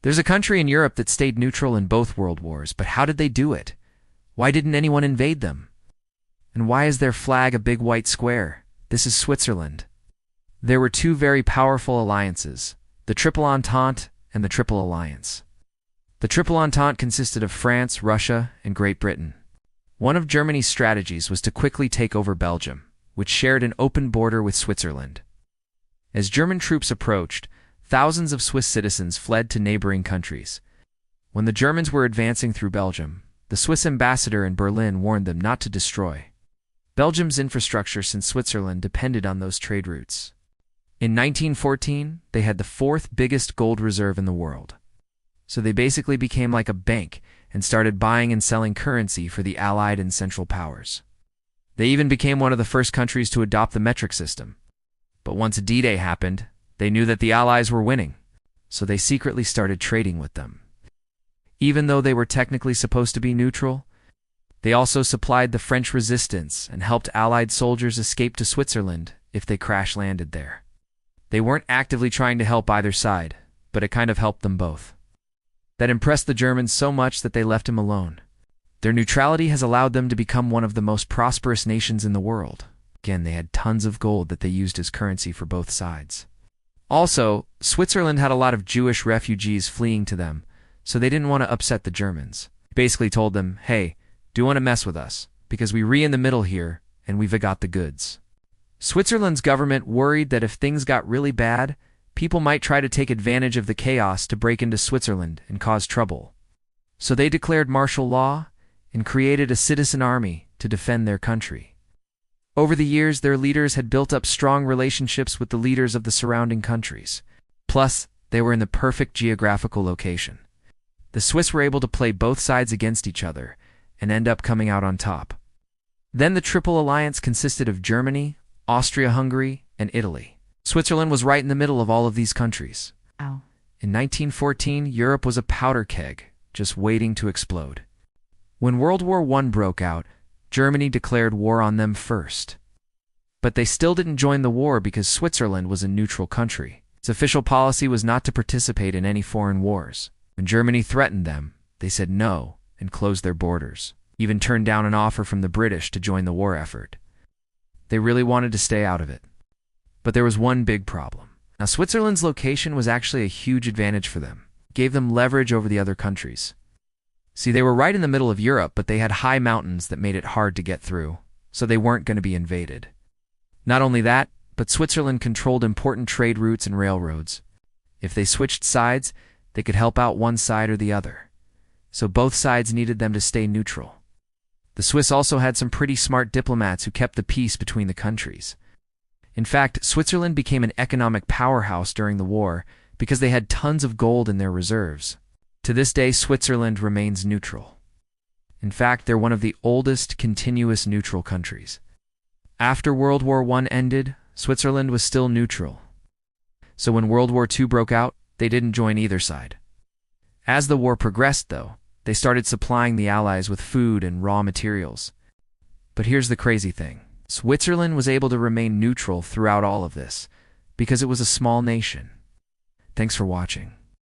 There's a country in Europe that stayed neutral in both world wars, but how did they do it? Why didn't anyone invade them? And why is their flag a big white square? This is Switzerland. There were two very powerful alliances, the Triple Entente and the Triple Alliance. The Triple Entente consisted of France, Russia, and Great Britain. One of Germany's strategies was to quickly take over Belgium, which shared an open border with Switzerland. As German troops approached, thousands of Swiss citizens fled to neighboring countries. When the Germans were advancing through Belgium, the Swiss ambassador in Berlin warned them not to destroy Belgium's infrastructure since Switzerland depended on those trade routes. In 1914, they had the fourth biggest gold reserve in the world. So they basically became like a bank and started buying and selling currency for the Allied and Central Powers. They even became one of the first countries to adopt the metric system. But once D-Day happened, they knew that the Allies were winning, so they secretly started trading with them. Even though they were technically supposed to be neutral, they also supplied the French resistance and helped Allied soldiers escape to Switzerland if they crash-landed there. They weren't actively trying to help either side, but it kind of helped them both. That impressed the Germans so much that they left him alone. Their neutrality has allowed them to become one of the most prosperous nations in the world. Again, they had tons of gold that they used as currency for both sides. Also, Switzerland had a lot of Jewish refugees fleeing to them, so they didn't want to upset the Germans. They basically told them, hey, do you want to mess with us? Because we in the middle here, and we've got the goods. Switzerland's government worried that if things got really bad, people might try to take advantage of the chaos to break into Switzerland and cause trouble. So they declared martial law and created a citizen army to defend their country. Over the years, their leaders had built up strong relationships with the leaders of the surrounding countries. Plus, they were in the perfect geographical location. The Swiss were able to play both sides against each other and end up coming out on top. Then the Triple Alliance consisted of Germany, Austria-Hungary, and Italy. Switzerland was right in the middle of all of these countries. Ow. In 1914, Europe was a powder keg, just waiting to explode. When World War I broke out, Germany declared war on them first. But they still didn't join the war because Switzerland was a neutral country. Its official policy was not to participate in any foreign wars. When Germany threatened them, they said no and closed their borders, even turned down an offer from the British to join the war effort. They really wanted to stay out of it. But there was one big problem. Now, Switzerland's location was actually a huge advantage for them. It gave them leverage over the other countries. See, they were right in the middle of Europe, but they had high mountains that made it hard to get through, so they weren't going to be invaded. Not only that, but Switzerland controlled important trade routes and railroads. If they switched sides, they could help out one side or the other. So both sides needed them to stay neutral. The Swiss also had some pretty smart diplomats who kept the peace between the countries. In fact, Switzerland became an economic powerhouse during the war because they had tons of gold in their reserves. To this day, Switzerland remains neutral. In fact, they're one of the oldest continuous neutral countries. After World War I ended, Switzerland was still neutral. So when World War II broke out, they didn't join either side. As the war progressed, though, they started supplying the Allies with food and raw materials. But here's the crazy thing. Switzerland was able to remain neutral throughout all of this because it was a small nation. Thanks for watching.